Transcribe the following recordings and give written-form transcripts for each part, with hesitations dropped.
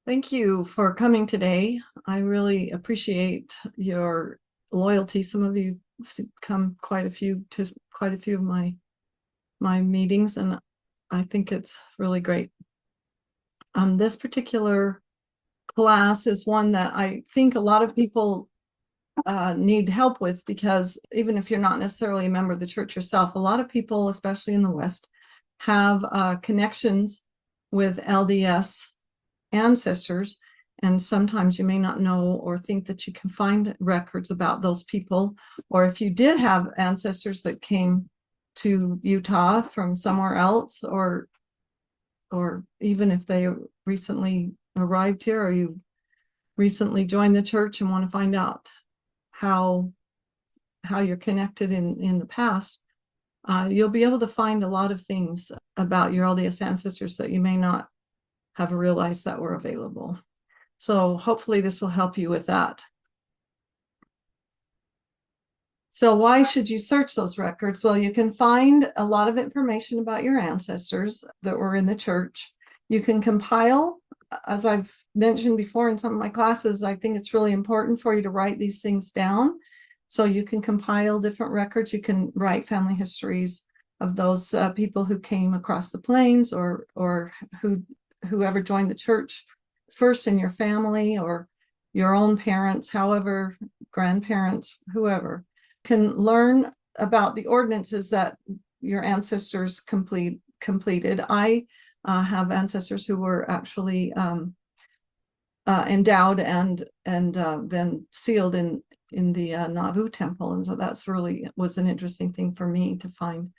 Thank you for coming today. I really appreciate your loyalty. Some of you come quite a few of my meetings, and I think it's really great. This particular class is one that I think a lot of people need help with, because even if you're not necessarily a member of the church yourself, a lot of people, especially in the West, have connections with LDS ancestors, and sometimes you may not know or think that you can find records about those people, or if you did have ancestors that came to Utah from somewhere else, or even if they recently arrived here, or you recently joined the church and want to find out how you're connected in the past, you'll be able to find a lot of things about your LDS ancestors that you may not have realized that were available. So hopefully this will help you with that. So why should you search those records? Well, you can find a lot of information about your ancestors that were in the church. You can compile, as I've mentioned before in some of my classes, I think it's really important for you to write these things down. So you can compile different records. You can write family histories of those people who came across the plains, or whoever joined the church first in your family, or your own parents, however, grandparents, whoever, can learn about the ordinances that your ancestors completed. I have ancestors who were actually endowed and then sealed in the Navu temple, and so that's really was an interesting thing for me to find.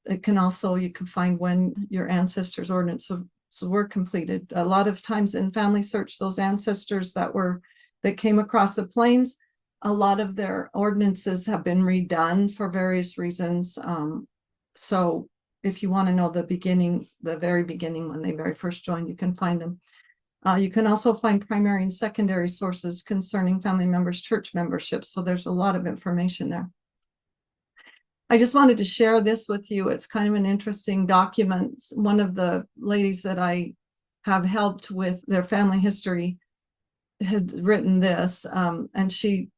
It can also, you can find when your ancestors' ordinances were completed. A lot of times in family search, those ancestors that came across the plains, a lot of their ordinances have been redone for various reasons. So if you want to know the beginning, the very beginning, when they very first joined, you can find them. You can also find primary and secondary sources concerning family members' church membership. So there's a lot of information there. I just wanted to share this with you. It's kind of an interesting document. One of the ladies that I have helped with their family history had written this, and she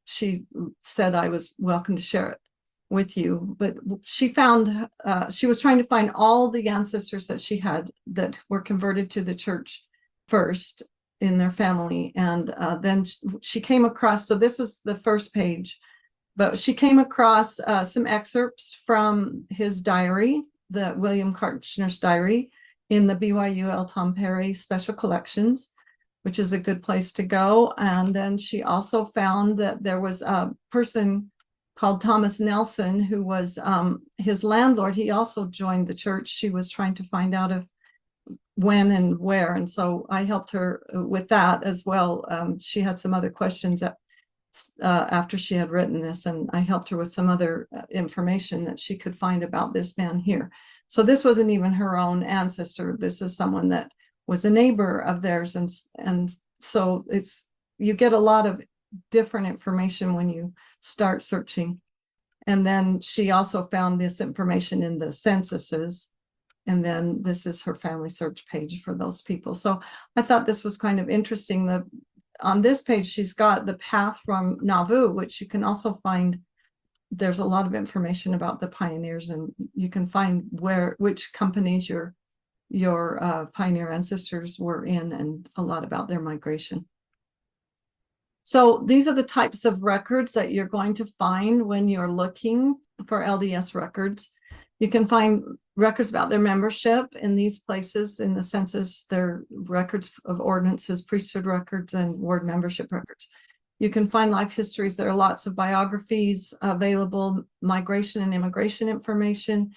said I was welcome to share it with you. But she found, she was trying to find all the ancestors that she had that were converted to the church first in their family. And then she came across, so this was the first page, but she came across some excerpts from his diary, the William Kartchner's diary, in the BYU L. Tom Perry Special Collections, which is a good place to go. And then she also found that there was a person called Thomas Nelson, who was his landlord. He also joined the church. She was trying to find out if when and where, and so I helped her with that as well. She had some other questions after she had written this, and I helped her with some other information that she could find about this man here. So this wasn't even her own ancestor. This is someone that was a neighbor of theirs, and so you get a lot of different information when you start searching. And then she also found this information in the censuses, and then this is her family search page for those people. So I thought this was kind of interesting. On this page, she's got the path from Navu, which you can also find. There's a lot of information about the pioneers, and you can find which companies your pioneer ancestors were in, and a lot about their migration. So these are the types of records that you're going to find when you're looking for LDS records. You can find records about their membership in these places. In the census, their records of ordinances, priesthood records, and ward membership records. You can find life histories. There are lots of biographies available, migration and immigration information.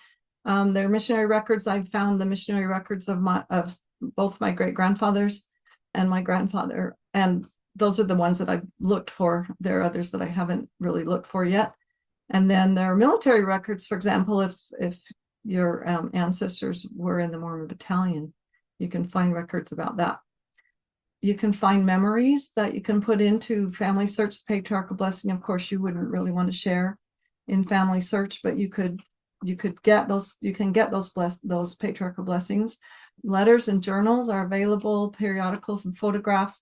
There are missionary records. I've found the missionary records of both my great-grandfathers and my grandfather, and those are the ones that I've looked for. There are others that I haven't really looked for yet. And then there are military records. For example, if your ancestors were in the Mormon Battalion, you can find records about that. You can find memories that you can put into family search. The patriarchal blessing, of course, you wouldn't really want to share in family search, but you can get those patriarchal blessings. Letters and journals are available, periodicals and photographs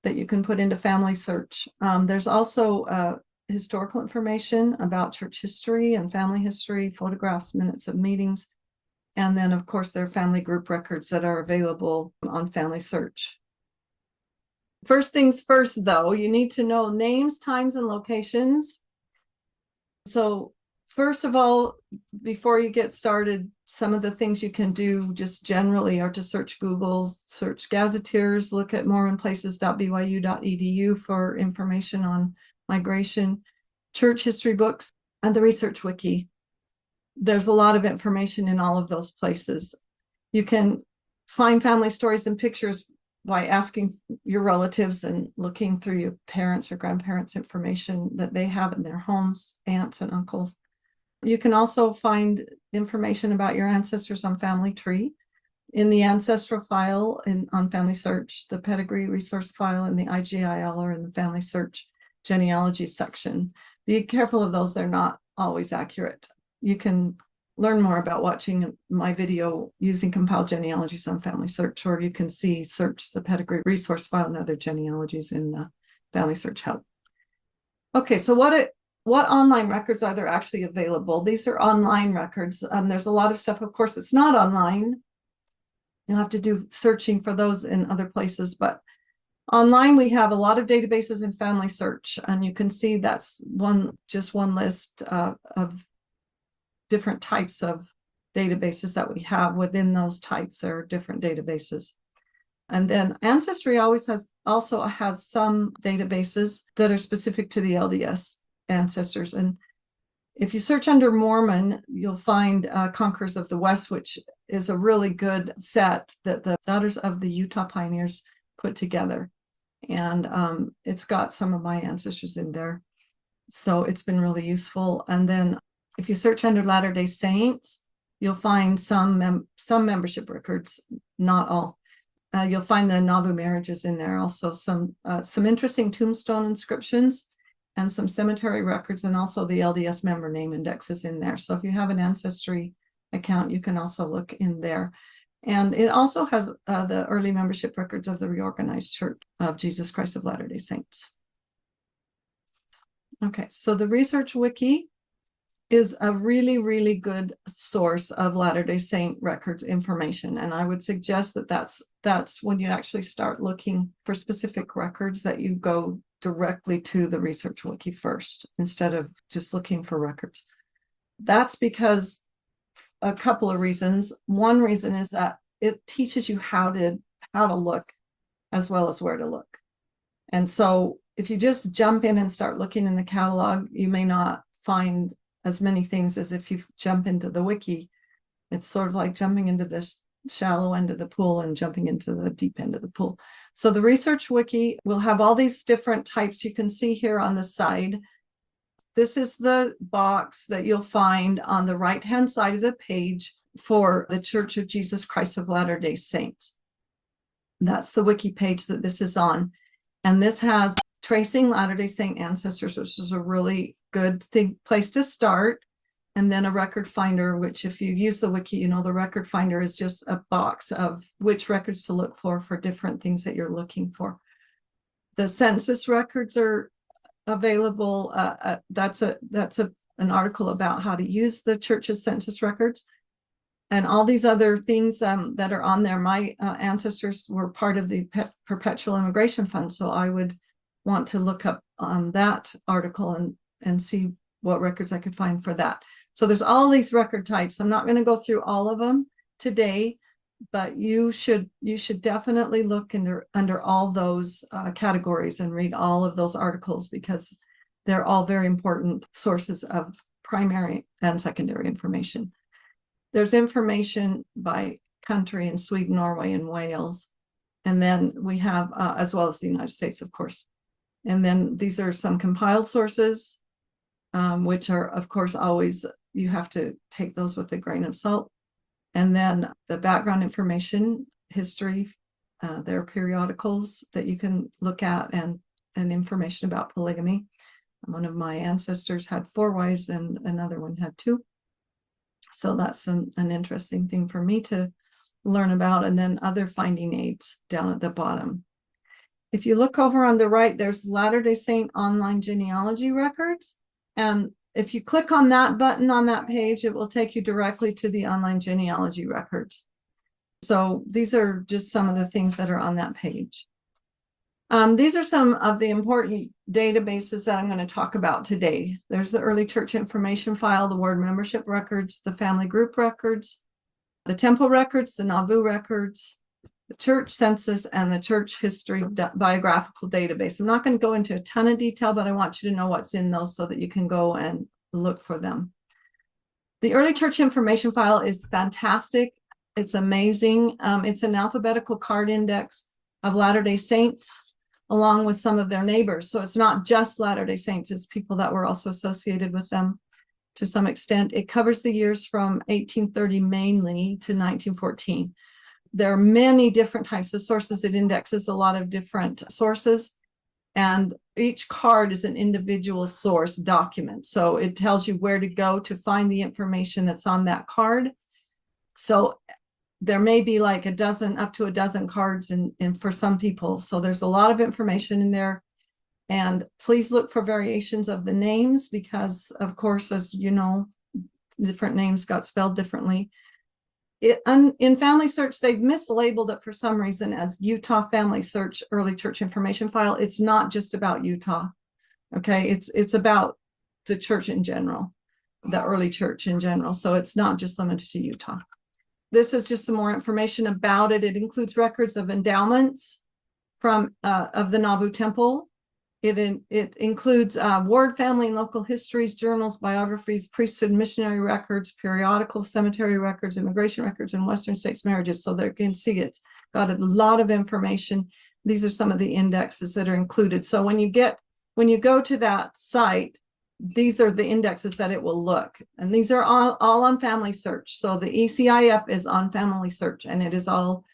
that you can put into family search. There's also historical information about church history and family history, photographs, minutes of meetings. And then, of course, there are family group records that are available on family search. First things first, though, you need to know names, times, and locations. So first of all, before you get started, some of the things you can do just generally are to search Google, search gazetteers, look at moreandplaces.byu.edu for information on migration, church history books, and the research wiki. There's a lot of information in all of those places. You can find family stories and pictures by asking your relatives and looking through your parents' or grandparents' information that they have in their homes, aunts and uncles. You can also find information about your ancestors on Family Tree, in the ancestral file on Family Search, the pedigree resource file, and the IGIL or in the Family Search genealogy section. Be careful of those, they're not always accurate. You can learn more about watching my video using compiled genealogies on Family Search, or you can search the pedigree resource file and other genealogies in the Family Search Hub. Okay, so what online records are there actually available? These are online records. There's a lot of stuff, of course, it's not online. You'll have to do searching for those in other places, but online we have a lot of databases in Family Search, and you can see that's just one list of different types of databases that we have. Within those types, there are different databases. And then Ancestry also has some databases that are specific to the LDS ancestors. And if you search under Mormon, you'll find Conquerors of the West, which is a really good set that the Daughters of the Utah Pioneers put together. And it's got some of my ancestors in there. So it's been really useful. And then if you search under Latter-day Saints, you'll find some membership records, not all. You'll find the Navu marriages in there, also some interesting tombstone inscriptions and some cemetery records, and also the LDS member name index is in there. So if you have an Ancestry account, you can also look in there. And it also has the early membership records of the Reorganized Church of Jesus Christ of Latter-day Saints. Okay, so the Research Wiki is a really, really good source of Latter-day Saint records information. And I would suggest that that's when you actually start looking for specific records, that you go directly to the Research Wiki first, instead of just looking for records. That's because a couple of reasons. One reason is that it teaches you how to look as well as where to look. And so if you just jump in and start looking in the catalog, you may not find as many things as if you jump into the wiki. It's sort of like jumping into this shallow end of the pool and jumping into the deep end of the pool. So the Research Wiki will have all these different types you can see here on the side. This is the box that you'll find on the right-hand side of the page for the Church of Jesus Christ of Latter-day Saints. That's the wiki page that this is on. And this has Tracing Latter-day Saint Ancestors, which is a really good place to start. And then a record finder, which if you use the wiki, you know the record finder is just a box of which records to look for different things that you're looking for. The census records are available. That's an article about how to use the church's census records. And all these other things that are on there. My ancestors were part of the Perpetual Immigration Fund, so I would want to look up that article and see what records I could find for that. So there's all these record types. I'm not going to go through all of them today, but you should definitely look under all those categories and read all of those articles, because they're all very important sources of primary and secondary information. There's information by country in Sweden, Norway, and Wales. And then we have, as well as the United States, of course. And then these are some compiled sources, which are, of course, always, you have to take those with a grain of salt. And then the background information, history, there are periodicals that you can look at, and information about polygamy. One of my ancestors had 4 wives and another one had 2. So that's an interesting thing for me to learn about, and then other finding aids down at the bottom. If you look over on the right, there's Latter-day Saint online genealogy records. And if you click on that button on that page, it will take you directly to the online genealogy records. So these are just some of the things that are on that page. These are some of the important databases that I'm going to talk about today. There's the early church information file, the ward membership records, the family group records, the temple records, the Navu records, the church census, and the church history biographical database. I'm not going to go into a ton of detail, but I want you to know what's in those so that you can go and look for them. The early church information file is fantastic. It's amazing. It's an alphabetical card index of Latter-day Saints along with some of their neighbors. So it's not just Latter-day Saints, it's people that were also associated with them to some extent. It covers the years from 1830 mainly to 1914. There are many different types of sources. It indexes a lot of different sources, and each card is an individual source document. So it tells you where to go to find the information that's on that card. So there may be like a dozen, up to a dozen cards in for some people. So there's a lot of information in there. And please look for variations of the names because, of course, as you know, different names got spelled differently. In Family Search, they've mislabeled it for some reason as Utah Family Search Early Church Information File. It's not just about Utah, okay? It's about the church in general, the early church in general. So it's not just limited to Utah. This is just some more information about it. It includes records of endowments from of the Navu Temple. It includes ward, family, and local histories, journals, biographies, priesthood, missionary records, periodicals, cemetery records, immigration records, and Western states marriages. So there you can see it's got a lot of information. These are some of the indexes that are included. So when you go to that site, these are the indexes that it will look. And these are all on Family Search. So the ECIF is on Family Search, and it is all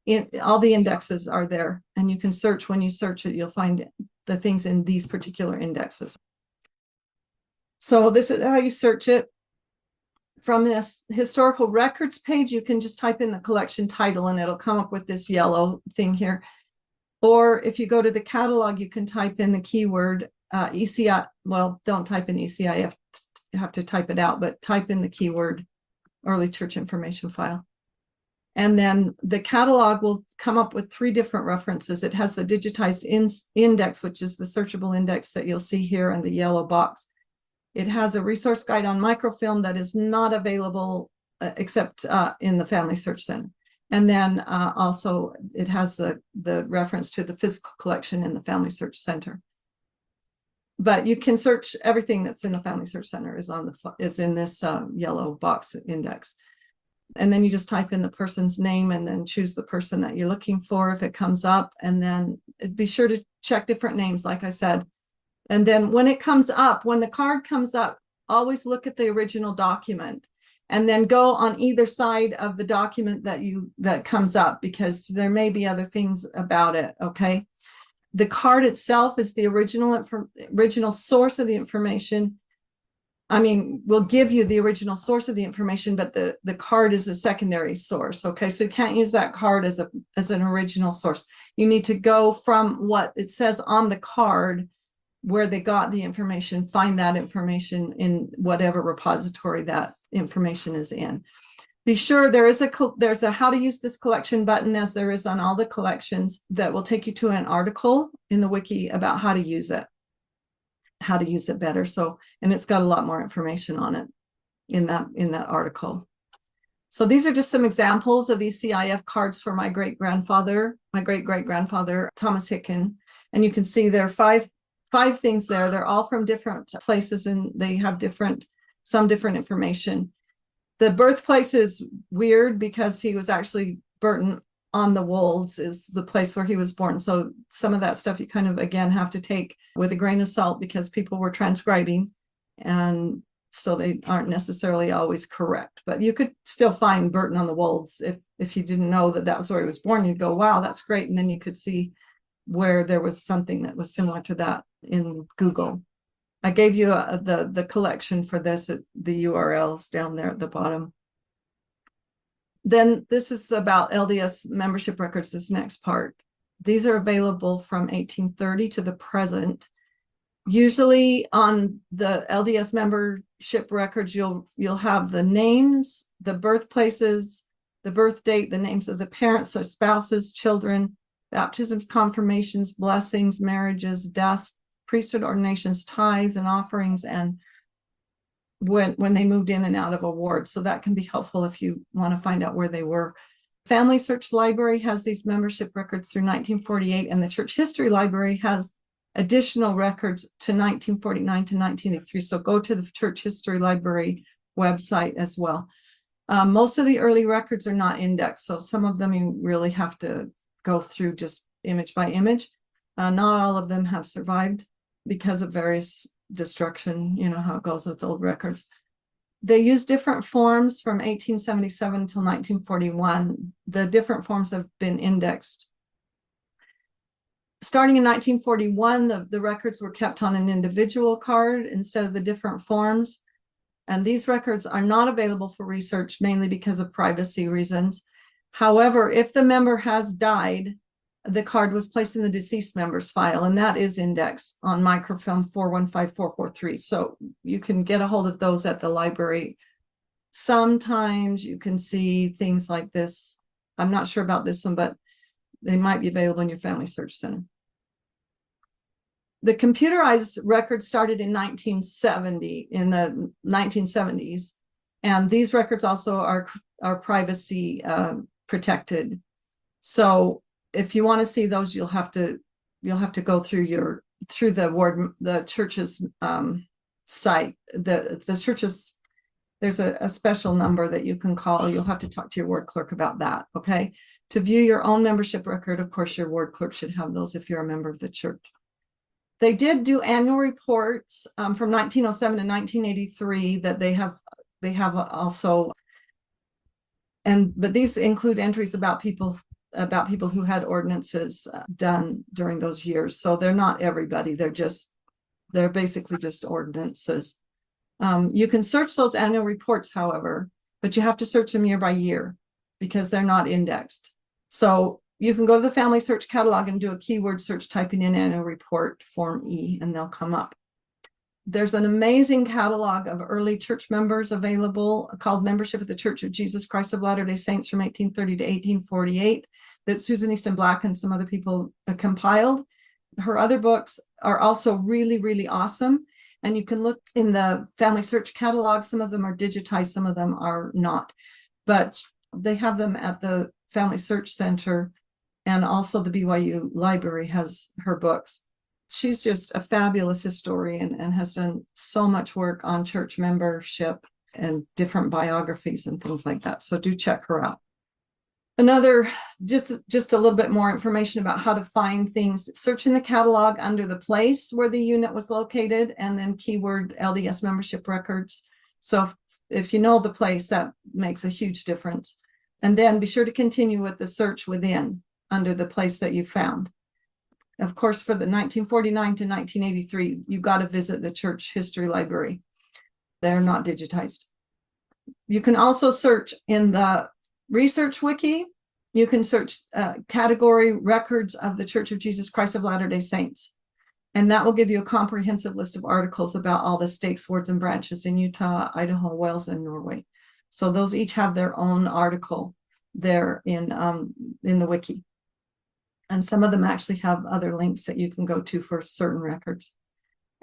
the indexes are there. And you can search. When you search it, you'll find the things in these particular indexes. So this is how you search it. From this historical records page, you can just type in the collection title and it'll come up with this yellow thing here. Or if you go to the catalog, you can type in the keyword ECI. Well, don't type in ECI, you have to type it out, but type in the keyword early church information file. And then the catalog will come up with 3 different references. It has the digitized index, which is the searchable index that you'll see here in the yellow box. It has a resource guide on microfilm that is not available except in the Family Search Center. And then also it has the reference to the physical collection in the Family Search Center. But you can search everything that's in the Family Search Center is in this yellow box index. And then you just type in the person's name and then choose the person that you're looking for if it comes up. And then be sure to check different names, like I said. And then when it comes up, when the card comes up, always look at the original document and then go on either side of the document that comes up, because there may be other things about it. Okay. The card itself is the original source of the information. I mean, we'll give you the original source of the information, but the card is a secondary source. Okay, so you can't use that card as an original source. You need to go from what it says on the card where they got the information, find that information in whatever repository that information is in. Be sure there's a how to use this collection button, as there is on all the collections, that will take you to an article in the wiki about how to use it better. So, and it's got a lot more information on it in that article. So these are just some examples of ECIF cards for my great-great-grandfather Thomas Hicken. And you can see there are five things there. They're all from different places and they have some different information. The birthplace is weird because he was actually Burton on the Wolds is the place where he was born. So some of that stuff you kind of, again, have to take with a grain of salt because people were transcribing. And so they aren't necessarily always correct. But you could still find Burton on the Wolds. If you didn't know that was where he was born, you'd go, wow, that's great. And then you could see where there was something that was similar to that in Google. I gave you the collection for this, the URLs down there at the bottom. Then this is about LDS membership records, this next part. These are available from 1830 to the present. Usually on the LDS membership records, you'll have the names, the birthplaces, the birth date, the names of the parents, their spouses, children, baptisms, confirmations, blessings, marriages, deaths, priesthood ordinations, tithes and offerings, and when they moved in and out of a ward. So that can be helpful if you want to find out where they were. Family Search Library has these membership records through 1948, and the Church History Library has additional records to 1949 to 1983. So go to the Church History Library website as well. Most of the early records are not indexed, so some of them you really have to go through just image by image. Not all of them have survived because of various destruction, you know how it goes with old records. They use different forms from 1877 until 1941. The different forms have been indexed. Starting in 1941, the records were kept on an individual card instead of the different forms. And these records are not available for research, mainly because of privacy reasons. However, if the member has died, the card was placed in the deceased member's file, and that is indexed on microfilm 415443. So you can get a hold of those at the library. Sometimes you can see things like this. I'm not sure about this one, but they might be available in your Family Search Center. The computerized records started in 1970, in the 1970s, and these records also are privacy protected. So if you want to see those, you'll have to go through the church's site. The church's, there's a special number that you can call. You'll have to talk to your ward clerk about that. Okay. To view your own membership record, of course, your ward clerk should have those if you're a member of the church. They did do annual reports from 1907 to 1983 that they have also, but these include entries about people who had ordinances done during those years. So they're not everybody. They're basically just ordinances. You can search those annual reports, however, but you have to search them year by year because they're not indexed. So you can go to the Family Search Catalog and do a keyword search, typing in annual report Form E, and they'll come up. There's an amazing catalog of early church members available called Membership of the Church of Jesus Christ of Latter-day Saints from 1830 to 1848 that Susan Easton Black and some other people compiled. Her other books are also really, really awesome. And you can look in the Family Search Catalog. Some of them are digitized, some of them are not. But they have them at the Family Search Center, and also the BYU Library has her books. She's just a fabulous historian and has done so much work on church membership and different biographies and things like that. So do check her out. Another, just a little bit more information about how to find things. Search in the catalog under the place where the unit was located, and then keyword LDS membership records. So if you know the place, that makes a huge difference. And then be sure to continue with the search within under the place that you found. Of course, for the 1949 to 1983, you got to visit the Church History Library. They're not digitized. You can also search in the Research Wiki. You can search category records of the Church of Jesus Christ of Latter-day Saints. And that will give you a comprehensive list of articles about all the stakes, wards, and branches in Utah, Idaho, Wales, and Norway. So those each have their own article there in the wiki. And some of them actually have other links that you can go to for certain records.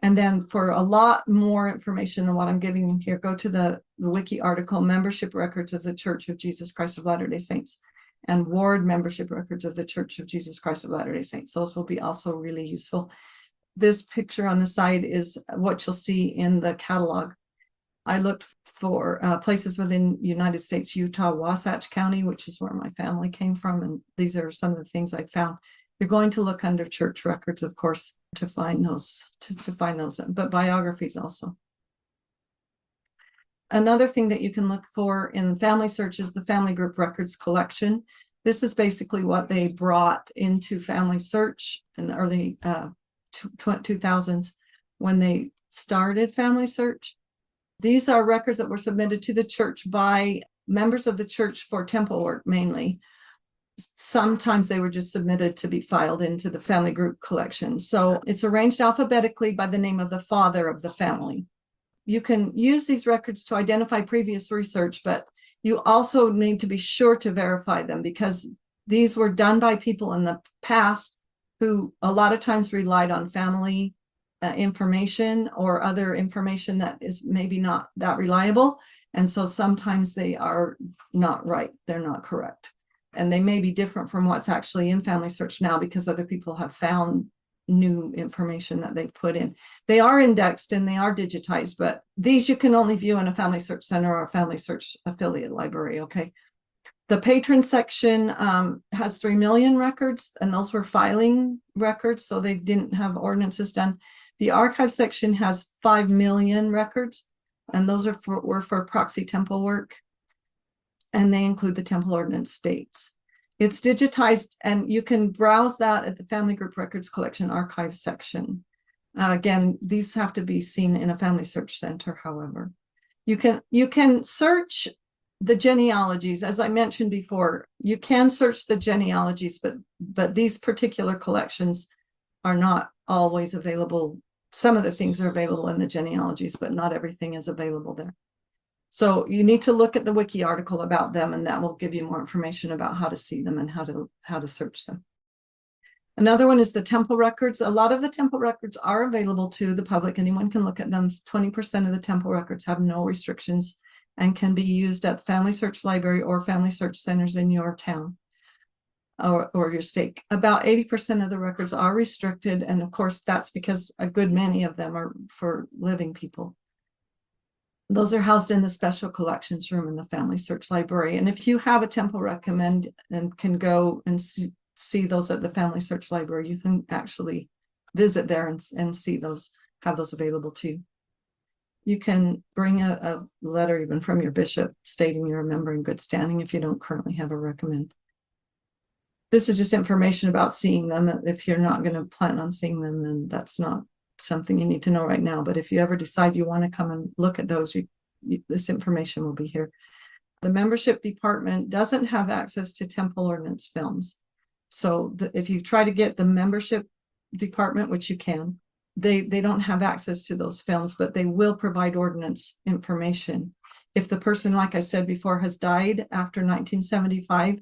And then for a lot more information than what I'm giving you here, go to the wiki article, Membership Records of the Church of Jesus Christ of Latter-day Saints, and Ward Membership Records of the Church of Jesus Christ of Latter-day Saints. Those will be also really useful. This picture on the side is what you'll see in the catalog. I looked for places within United States, Utah, Wasatch County, which is where my family came from. And these are some of the things I found. You're going to look under church records, of course, to find those, to find those, but biographies also. Another thing that you can look for in Family Search is the Family Group Records collection. This is basically what they brought into Family Search in the early 2000s when they started Family Search. These are records that were submitted to the church by members of the church for temple work mainly. Sometimes they were just submitted to be filed into the family group collection. So it's arranged alphabetically by the name of the father of the family. You can use these records to identify previous research, but you also need to be sure to verify them, because these were done by people in the past who a lot of times relied on family information or other information that is maybe not that reliable. And so sometimes they are not right. They're not correct. And they may be different from what's actually in Family Search now, because other people have found new information that they've put in. They are indexed and they are digitized, but these you can only view in a Family Search Center or a Family Search affiliate library, okay? The patron section has 3 million records, and those were filing records, so they didn't have ordinances done. The archive section has 5 million records, and those were for proxy temple work, and they include the temple ordinance states. It's digitized, and you can browse that at the Family Group Records Collection archive section. Again, these have to be seen in a Family Search Center, however. You can search the genealogies, as I mentioned before. You can search the genealogies, but these particular collections are not always available. Some of the things are available in the genealogies, but not everything is available there. So you need to look at the wiki article about them, and that will give you more information about how to see them and how to search them. Another one is the temple records. A lot of the temple records are available to the public. Anyone can look at them. 20% of the temple records have no restrictions and can be used at the Family Search Library or Family Search Centers in your town or your state. About 80% of the records are restricted, and of course that's because a good many of them are for living people. Those are housed in the special collections room in the Family Search Library. And if you have a temple recommend and can go and see those at the Family Search Library, you can actually visit there and see those, have those available to you. You can bring a letter even from your bishop stating you're a member in good standing if you don't currently have a recommend. This is just information about seeing them. If you're not going to plan on seeing them, then that's not something you need to know right now. But if you ever decide you want to come and look at those, this information will be here. The membership department doesn't have access to temple ordinance films. So if you try to get the membership department, which you can, they don't have access to those films, but they will provide ordinance information. If the person, like I said before, has died after 1975,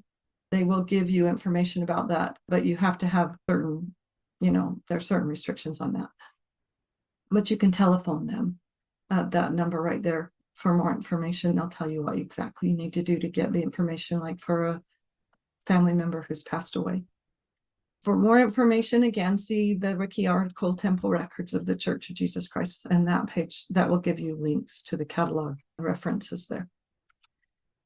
they will give you information about that, but you have to have certain, there are certain restrictions on that. But you can telephone them at that number right there for more information. They'll tell you what exactly you need to do to get the information, like for a family member who's passed away. For more information, again, see the wiki article, Temple Records of the Church of Jesus Christ, and that page that will give you links to the catalog references there.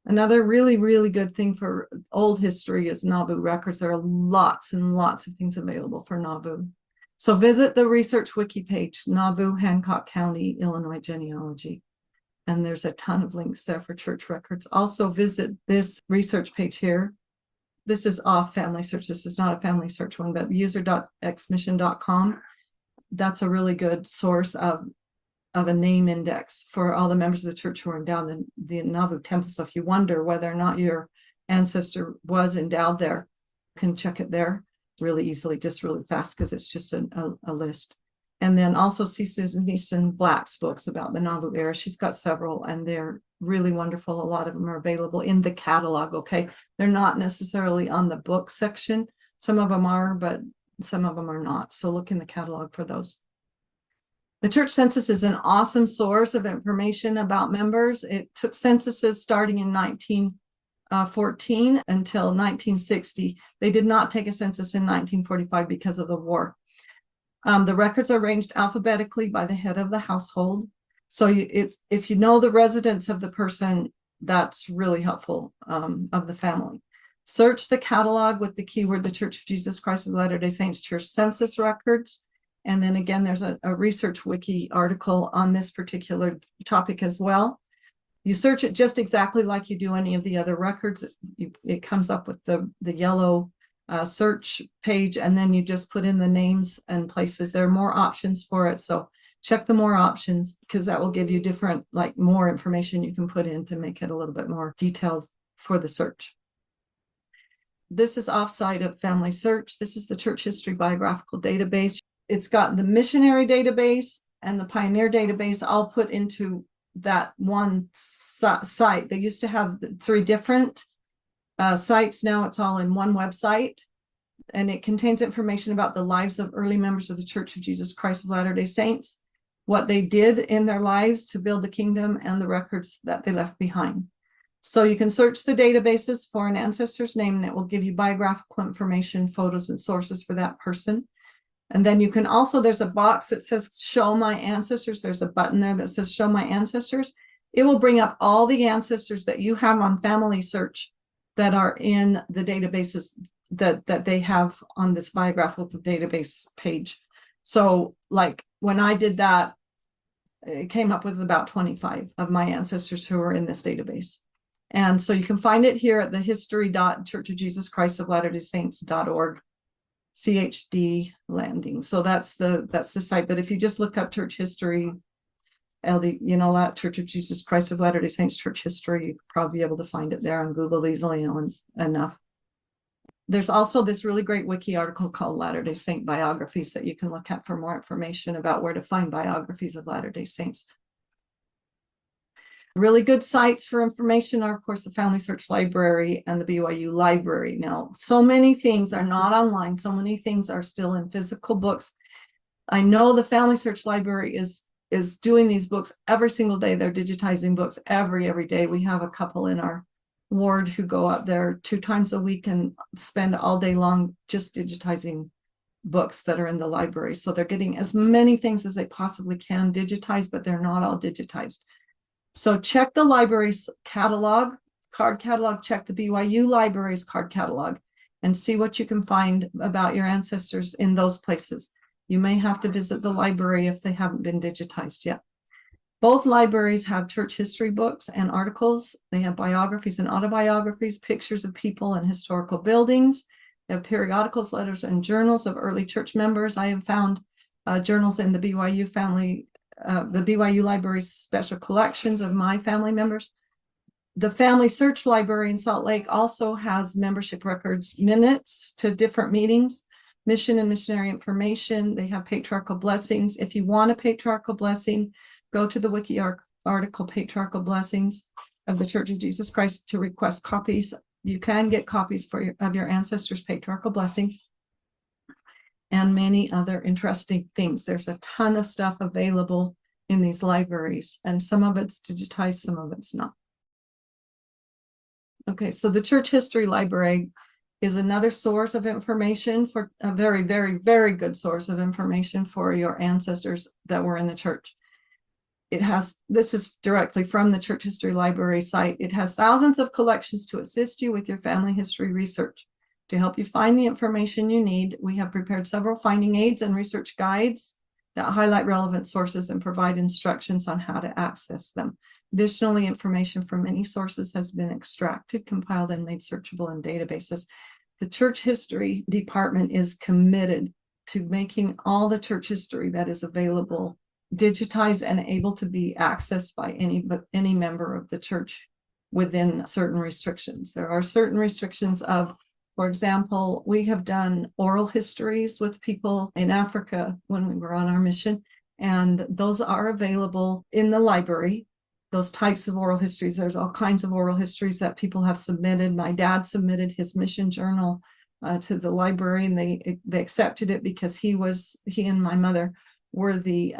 Another really, really good thing for old history is Navu records. There are lots and lots of things available for Navu. So visit the research wiki page, Navu, Hancock County, Illinois genealogy. And there's a ton of links there for church records. Also visit this research page here. This is off Family Search. This is not a Family Search one, but user.xmission.com. That's a really good source of a name index for all the members of the church who are endowed in the Navu temple. So if you wonder whether or not your ancestor was endowed there, you can check it there really easily, just really fast, because it's just a list. And then also see Susan Easton Black's books about the Navu era. She's got several, and they're really wonderful. A lot of them are available in the catalog, okay? They're not necessarily on the book section. Some of them are, but some of them are not. So look in the catalog for those. The church census is an awesome source of information about members. It took censuses starting in 1914 until 1960. They did not take a census in 1945 because of the war. The records are arranged alphabetically by the head of the household. So if you know the residence of the person, that's really helpful, of the family. Search the catalog with the keyword, the Church of Jesus Christ of Latter-day Saints Church Census Records. And then again, there's a research wiki article on this particular topic as well. You search it just exactly like you do any of the other records. It comes up with the yellow search page, and then you just put in the names and places. There are more options for it, so check the more options, because that will give you different, like more information you can put in to make it a little bit more detailed for the search. This is offsite of Family Search. This is the Church History Biographical Database. It's got the missionary database and the pioneer database all put into that one site. They used to have 3 different sites. Now it's all in one website, and it contains information about the lives of early members of the Church of Jesus Christ of Latter-day Saints, what they did in their lives to build the kingdom, and the records that they left behind. So you can search the databases for an ancestor's name, and it will give you biographical information, photos, and sources for that person. And then you can also, there's a box that says show my ancestors. There's a button there that says show my ancestors. It will bring up all the ancestors that you have on Family Search that are in the databases that they have on this biographical database page. So like when I did that, it came up with about 25 of my ancestors who are in this database. And so you can find it here at the history.churchofjesuschristoflatterdaysaints.org CHD landing. So that's the site. But if you just look up church history, LD, Church of Jesus Christ of Latter-day Saints church history, you could probably be able to find it there on Google easily enough. There's also this really great wiki article called Latter-day Saint Biographies that you can look at for more information about where to find biographies of Latter-day Saints. Really good sites for information are, of course, the Family Search Library and the BYU Library. Now, so many things are not online. So many things are still in physical books. I know the Family Search Library is doing these books every single day. They're digitizing books every day. We have a couple in our ward who go up there 2 times a week and spend all day long just digitizing books that are in the library. So they're getting as many things as they possibly can digitized, but they're not all digitized. So check the library's catalog, card catalog, check the BYU Library's card catalog, and see what you can find about your ancestors in those places. You may have to visit the library if they haven't been digitized yet. Both libraries have church history books and articles. They have biographies and autobiographies, pictures of people and historical buildings. They have periodicals, letters, and journals of early church members. I have found journals in the BYU family, the BYU Library's special collections of my family members. The Family Search Library in Salt Lake also has membership records, minutes to different meetings, mission and missionary information. They have patriarchal blessings. If you want a patriarchal blessing, go to the wiki article, Patriarchal Blessings of the Church of Jesus Christ, to request copies. You can get copies of your ancestors' patriarchal blessings and many other interesting things. There's a ton of stuff available in these libraries, and some of it's digitized, some of it's not. Okay, so the Church History Library is another source of information, for a very, very, very good source of information for your ancestors that were in the church. This is directly from the Church History Library site. It has thousands of collections to assist you with your family history research. To help you find the information you need, we have prepared several finding aids and research guides that highlight relevant sources and provide instructions on how to access them. Additionally, information from many sources has been extracted, compiled, and made searchable in databases. The Church History Department is committed to making all the church history that is available digitized and able to be accessed by any member of the church within certain restrictions. There are certain restrictions of, for example, we have done oral histories with people in Africa when we were on our mission, and those are available in the library. Those types of oral histories, there's all kinds of oral histories that people have submitted. My dad submitted his mission journal to the library, and they accepted it because he and my mother were the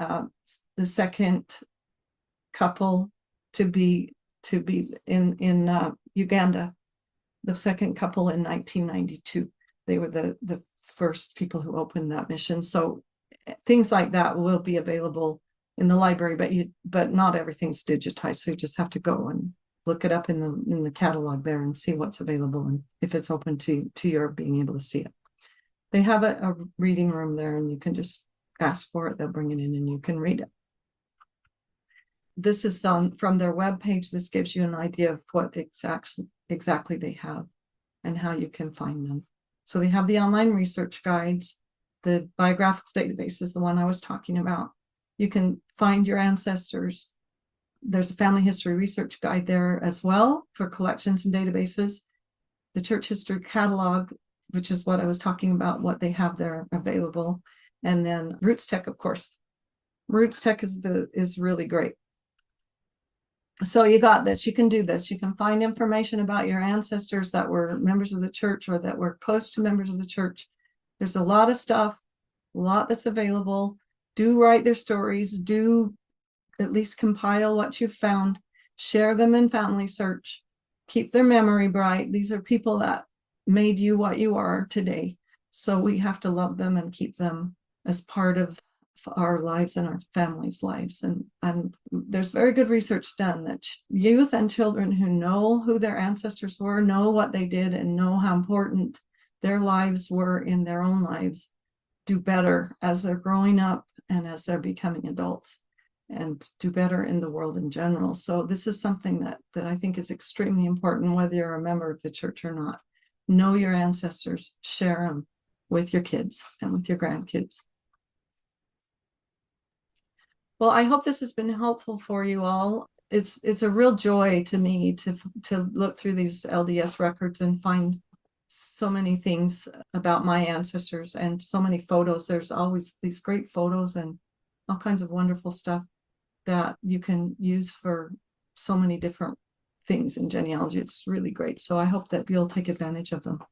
second couple to be in Uganda. The second couple in 1992. They were the first people who opened that mission. So things like that will be available in the library, but not everything's digitized. So you just have to go and look it up in the catalog there and see what's available and if it's open to your being able to see it. They have a reading room there, and you can just ask for it. They'll bring it in and you can read it. This is from their webpage. This gives you an idea of what exactly they have and how you can find them. So they have the online research guides. The biographical database is the one I was talking about. You can find your ancestors. There's a family history research guide there as well for collections and databases. The church history catalog, which is what I was talking about, what they have there available. And then Roots Tech, of course. Roots Tech is really great. So you got this, you can do this. You can find information about your ancestors that were members of the church or that were close to members of the church. There's a lot of stuff, a lot that's available. Do write their stories, do at least compile what you've found, share them in Family Search, keep their memory bright. These are people that made you what you are today. So we have to love them and keep them as part of our lives and our families' lives. And there's very good research done that youth and children who know who their ancestors were, know what they did, and know how important their lives were in their own lives, do better as they're growing up and as they're becoming adults, and do better in the world in general. So this is something that I think is extremely important, whether you're a member of the church or not. Know your ancestors, share them with your kids and with your grandkids. Well, I hope this has been helpful for you all. It's a real joy to me to look through these LDS records and find so many things about my ancestors and so many photos. There's always these great photos and all kinds of wonderful stuff that you can use for so many different things in genealogy. It's really great. So I hope that you'll take advantage of them.